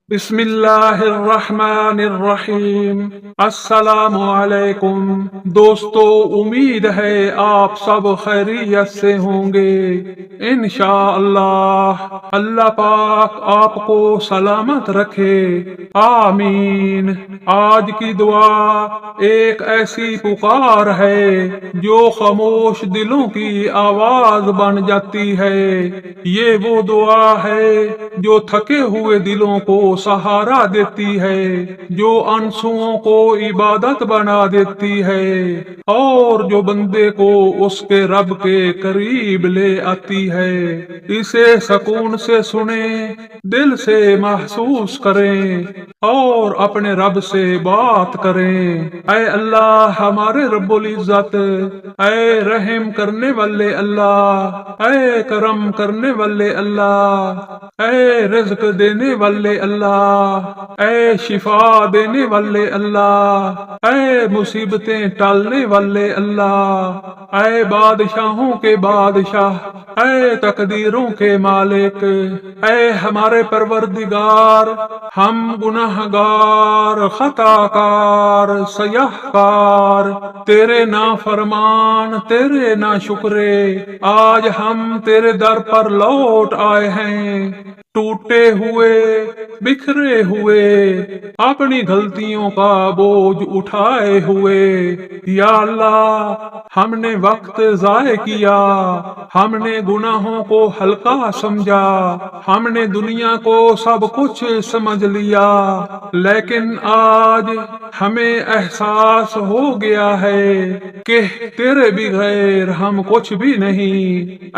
بسم اللہ الرحمن الرحیم۔ السلام علیکم دوستو، امید ہے آپ سب خیریت سے ہوں گے انشاءاللہ۔ اللہ پاک آپ کو سلامت رکھے، آمین۔ آج کی دعا ایک ایسی پکار ہے جو خاموش دلوں کی آواز بن جاتی ہے۔ یہ وہ دعا ہے جو تھکے ہوئے دلوں کو سہارا دیتی ہے، جو آنسوؤں کو عبادت بنا دیتی ہے، اور جو بندے کو اس کے رب کے قریب لے آتی ہے۔ اسے سکون سے سنیں، دل سے محسوس کریں اور اپنے رب سے بات کریں۔ اے اللہ ہمارے رب العزت، اے رحم کرنے والے اللہ، اے کرم کرنے والے اللہ، اے رزق دینے والے اللہ، اے شفا دینے والے اللہ، اے مصیبتیں ٹالنے والے اللہ، اے بادشاہوں کے بادشاہ، اے تقدیروں کے مالک، اے ہمارے پروردگار، ہم گناہگار، خطا کار، سیاہ کار، تیرے نافرمان، تیرے ناشکرے، آج ہم تیرے در پر لوٹ آئے ہیں، ٹوٹے ہوئے، بکھرے ہوئے، اپنی غلطیوں کا بوجھ اٹھائے ہوئے۔ یا اللہ، ہم نے وقت ضائع کیا، ہم نے گناہوں کو ہلکا سمجھا، ہم نے دنیا کو سب کچھ سمجھ لیا، لیکن آج ہمیں احساس ہو گیا ہے کہ تیرے بغیر ہم کچھ بھی نہیں۔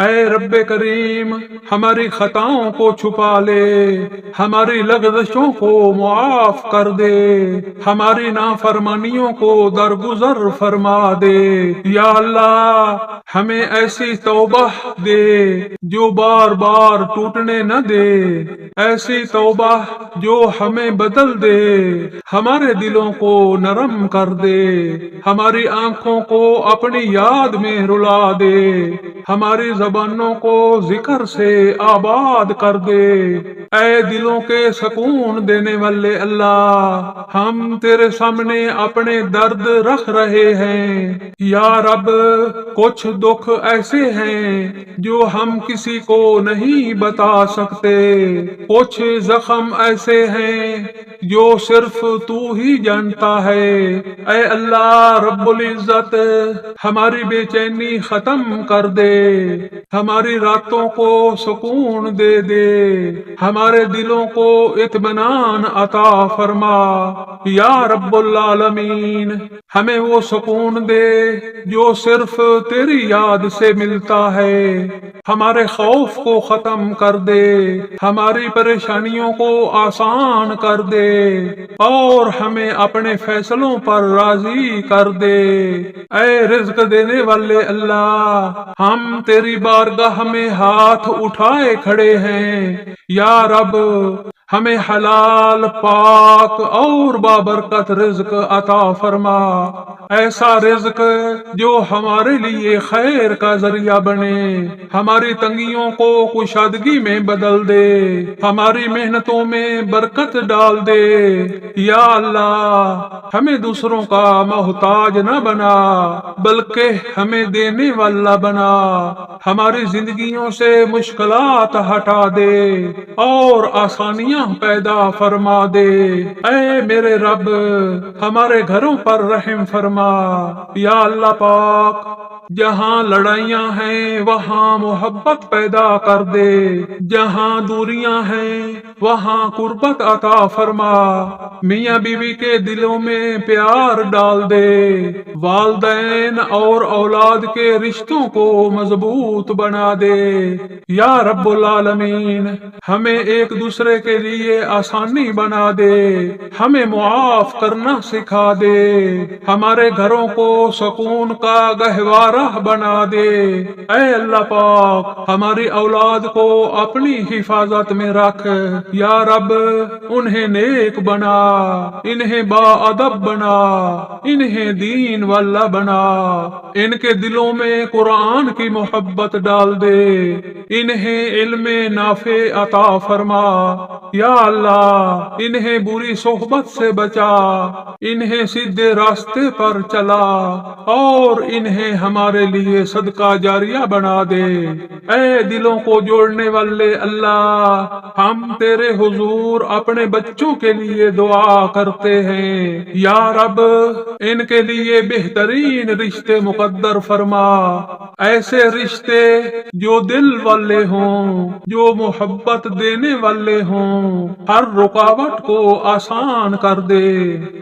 اے رب کریم، ہماری خطاؤں کو چھپا لے، ہماری لغزشوں کو معاف کر دے، ہماری نافرمانیوں کو درگزر فرما دے۔ یا اللہ، ہمیں ایسی توبہ دے جو بار بار ٹوٹنے نہ دے، ایسی توبہ جو ہمیں بدل دے، ہمارے دلوں کو نرم کر دے، ہماری آنکھوں کو اپنی یاد میں رلا دے، ہماری زبانوں کو ذکر سے آباد کر دے۔ اے دلوں کے سکون دینے والے اللہ، ہم تیرے سامنے اپنے درد رکھ رہے ہیں۔ یا رب، کچھ دکھ ایسے ہیں جو ہم کسی کو نہیں بتا سکتے، کچھ زخم ایسے ہیں جو صرف تو ہی جانتا ہے۔ اے اللہ رب العزت، ہماری بے چینی ختم کر دے، ہماری راتوں کو سکون دے دے، ہمارے دلوں کو اطمینان عطا فرما۔ یا رب العالمین، ہمیں وہ سکون دے جو صرف تیری یاد سے ملتا ہے، ہمارے خوف کو ختم کر دے، ہماری پریشانیوں کو آسان کر دے، اور ہمیں اپنے فیصلوں پر راضی کر دے۔ اے رزق دینے والے اللہ، ہم تیری بارگاہ میں ہاتھ اٹھائے کھڑے ہیں۔ یا رب، ہمیں حلال، پاک اور بابرکت رزق عطا فرما، ایسا رزق جو ہمارے لیے خیر کا ذریعہ بنے، ہماری تنگیوں کو کشادگی میں بدل دے، ہماری محنتوں میں برکت ڈال دے۔ یا اللہ، ہمیں دوسروں کا محتاج نہ بنا، بلکہ ہمیں دینے والا بنا، ہماری زندگیوں سے مشکلات ہٹا دے اور آسانیاں پیدا فرما دے۔ اے میرے رب، ہمارے گھروں پر رحم فرما۔ یا اللہ پاک، جہاں لڑائیاں ہیں وہاں محبت پیدا کر دے، جہاں دوریاں ہیں وہاں قربت عطا فرما، میاں بیوی کے دلوں میں پیار ڈال دے، والدین اور اولاد کے رشتوں کو مضبوط بنا دے۔ یا رب العالمین، ہمیں ایک دوسرے کے لیے آسانی بنا دے، ہمیں معاف کرنا سکھا دے، ہمارے گھروں کو سکون کا گہوارہ راہ بنا دے۔ اے اللہ پاک ہماری اولاد کو اپنی حفاظت میں رکھ یا رب، انہیں نیک بنا، انہیں با ادب بنا، انہیں دین والا بنا، ان کے دلوں میں قرآن کی محبت ڈال دے، انہیں علم نافع عطا فرما یا اللہ، انہیں بری صحبت سے بچا، انہیں سیدھے راستے پر چلا اور انہیں ہمارے لیے صدقہ جاریہ بنا دے۔ اے دلوں کو جوڑنے والے اللہ، ہم تیرے حضور اپنے بچوں کے لیے دعا کرتے ہیں یا رب، ان کے لیے بہترین رشتے مقدر فرما، ایسے رشتے جو دل والے ہوں، جو محبت دینے والے ہوں، ہر رکاوٹ کو آسان کر دے،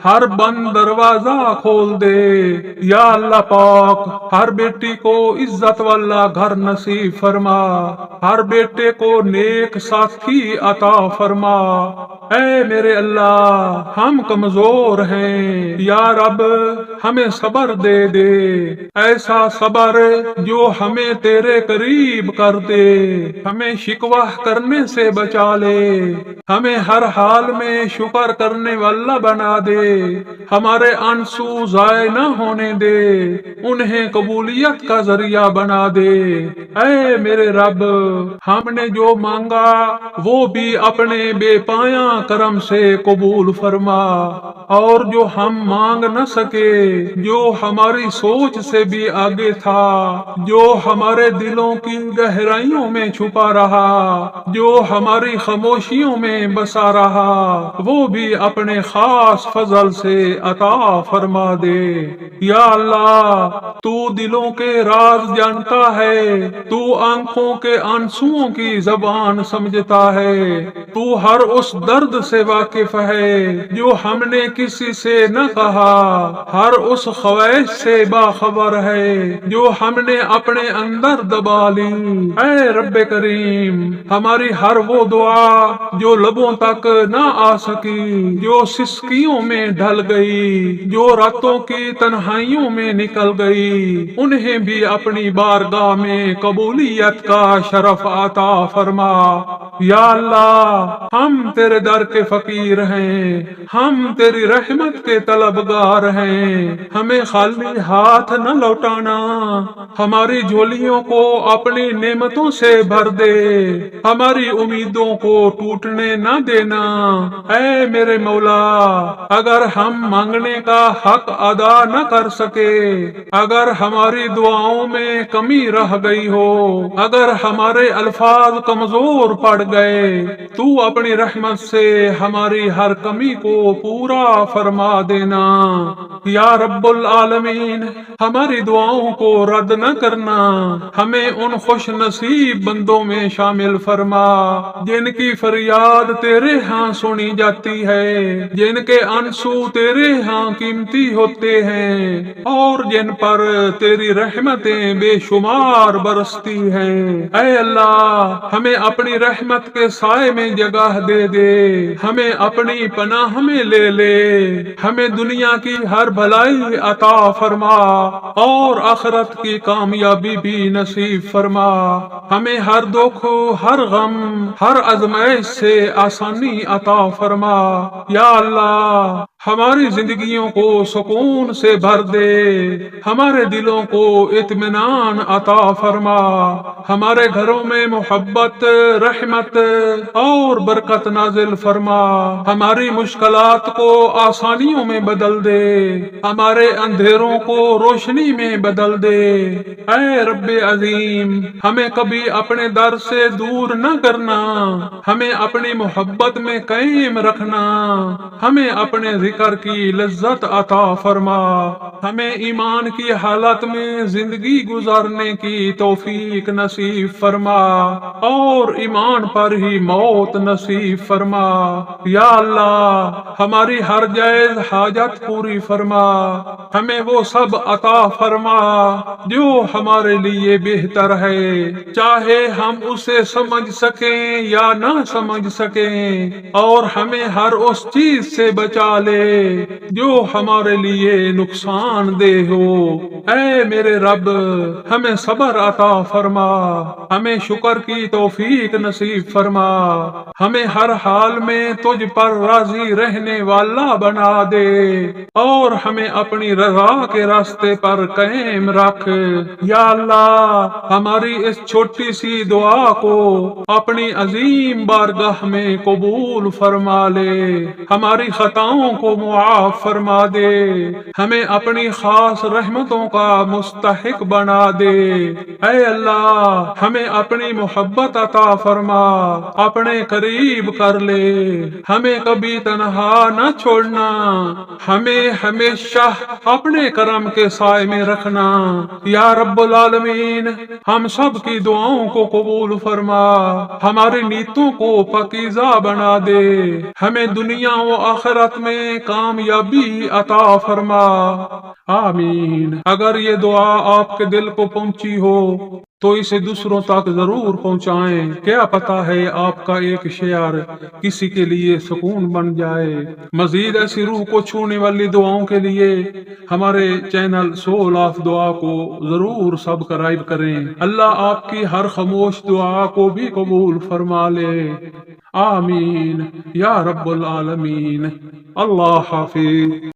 ہر بند دروازہ کھول دے یا اللہ پاک، ہر بیٹی کو عزت والا گھر نصیب فرما، ہر بیٹے کو نیک ساتھی عطا فرما۔ اے میرے اللہ، ہم کمزور ہیں یا رب، ہمیں صبر دے دے، ایسا صبر جو ہمیں تیرے قریب کر دے، ہمیں شکوہ کرنے سے بچا لے، ہمیں ہر حال میں شکر کرنے والا بنا دے، ہمارے آنسو ضائع نہ ہونے دے، انہیں قبولیت کا ذریعہ بنا دے۔ اے میرے رب، ہم نے جو مانگا وہ بھی اپنے بے پایاں کرم سے قبول فرما، اور جو ہم مانگ نہ سکے، جو ہماری سوچ سے بھی آگے تھا، جو ہمارے دلوں کی گہرائیوں میں چھپا رہا، جو ہماری خاموشیوں میں بسا رہا، وہ بھی اپنے خاص فضل سے عطا فرما دے یا اللہ۔ تو دلوں کے راز جانتا ہے، تو آنکھوں کے آنسوؤں کی زبان سمجھتا ہے، تو ہر اس درد سے واقف ہے جو ہم نے کسی سے نہ کہا، ہر اس خواہش سے باخبر ہے جو ہم نے اپنے اندر دبا لی۔ اے رب کریم، ہماری ہر وہ دعا جو لبوں تک نہ آ سکی، جو سسکیوں میں ڈھل گئی، جو راتوں کی تنہائیوں میں نکل گئی، انہیں بھی اپنی بارگاہ میں قبولیت کا شرف عطا فرما یا اللہ۔ ہم تیرے در کے فقیر ہیں، ہم تیری رحمت کے طلبگار ہیں، ہمیں خالی ہاتھ نہ لوٹانا، ہماری جھولیوں کو اپنی نعمتوں سے بھر دے، ہماری امیدوں کو ٹوٹنے نہ دینا۔ اے میرے مولا، اگر ہم مانگنے کا حق ادا نہ کر سکے، اگر ہماری دعاؤں میں کمی رہ گئی ہو، اگر ہمارے الفاظ کمزور پڑ گئے، تو اپنی رحمت سے ہماری ہر کمی کو پورا فرما دینا یا رب العالمین۔ ہماری دعاؤں کو رد نہ کرنا، ہمیں ان خوش نصیب بندوں میں شامل فرما جن کی فریاد تیرے ہاں سنی جاتی ہے، جن کے آنسو تیرے ہاں قیمتی ہوتے ہیں، اور جن پر تیری رحمتیں بے شمار برستی ہیں۔ اے اللہ، ہمیں اپنی رحمت کے سائے میں جگہ دے دے، ہمیں اپنی پناہ میں لے لے، ہمیں دنیا کی ہر بھلائی عطا فرما اور آخرت کی کامیابی بھی نصیب فرما، ہمیں ہر دکھ، ہر غم، ہر آزمائش سے آسانی عطا فرما یا اللہ۔ ہماری زندگیوں کو سکون سے بھر دے، ہمارے دلوں کو اطمینان عطا فرما، ہمارے گھروں میں محبت، رحمت اور برکت نازل فرما، ہماری مشکلات کو آسانیوں میں بدل دے، ہمارے اندھیروں کو روشنی میں بدل دے۔ اے رب عظیم، ہمیں کبھی اپنے در سے دور نہ کرنا، ہمیں اپنی محبت میں قائم رکھنا، ہمیں اپنے ذکر کی لذت عطا فرما، ہمیں ایمان کی حالت میں زندگی گزارنے کی توفیق نصیب فرما اور ایمان پر ہی موت نصیب فرما یا اللہ۔ ہماری ہر جائز حاجت پوری فرما، ہمیں وہ سب عطا فرما جو ہمارے لیے بہتر ہے، چاہے ہم اسے سمجھ سکیں یا نہ سمجھ سکیں، اور ہمیں ہر اس چیز سے بچا لے لے جو ہمارے لیے نقصان دہ ہو۔ اے میرے رب، ہمیں صبر عطا فرما، ہمیں شکر کی توفیق نصیب فرما، ہمیں ہر حال میں تجھ پر راضی رہنے والا بنا دے اور ہمیں اپنی رضا کے راستے پر قائم رکھ۔ یا اللہ، ہماری اس چھوٹی سی دعا کو اپنی عظیم بارگاہ میں قبول فرما لے، ہماری خطاؤں کو معاف فرما دے، ہمیں اپنی خاص رحمتوں کا مستحق بنا دے۔ اے اللہ، ہمیں اپنی محبت عطا فرما، اپنے قریب کر لے، ہمیں کبھی تنہا نہ چھوڑنا، ہمیں ہمیشہ اپنے کرم کے سائے میں رکھنا۔ یا رب العالمین، ہم سب کی دعاؤں کو قبول فرما، ہماری نیتوں کو پاکیزہ بنا دے، ہمیں دنیا و آخرت میں کامیابی عطا فرما۔ آمین۔ اگر یہ دعا آپ کے دل کو پہنچی ہو تو اسے دوسروں تک ضرور پہنچائیں، کیا پتا ہے آپ کا ایک شیئر کسی کے لیے سکون بن جائے۔ مزید ایسی روح کو چھونے والی دعاؤں کے لیے ہمارے چینل سول آف دعا کو ضرور سبسکرائب کریں۔ اللہ آپ کی ہر خاموش دعا کو بھی قبول فرما لے۔ آمین یا رب العالمین۔ اللہ حافظ۔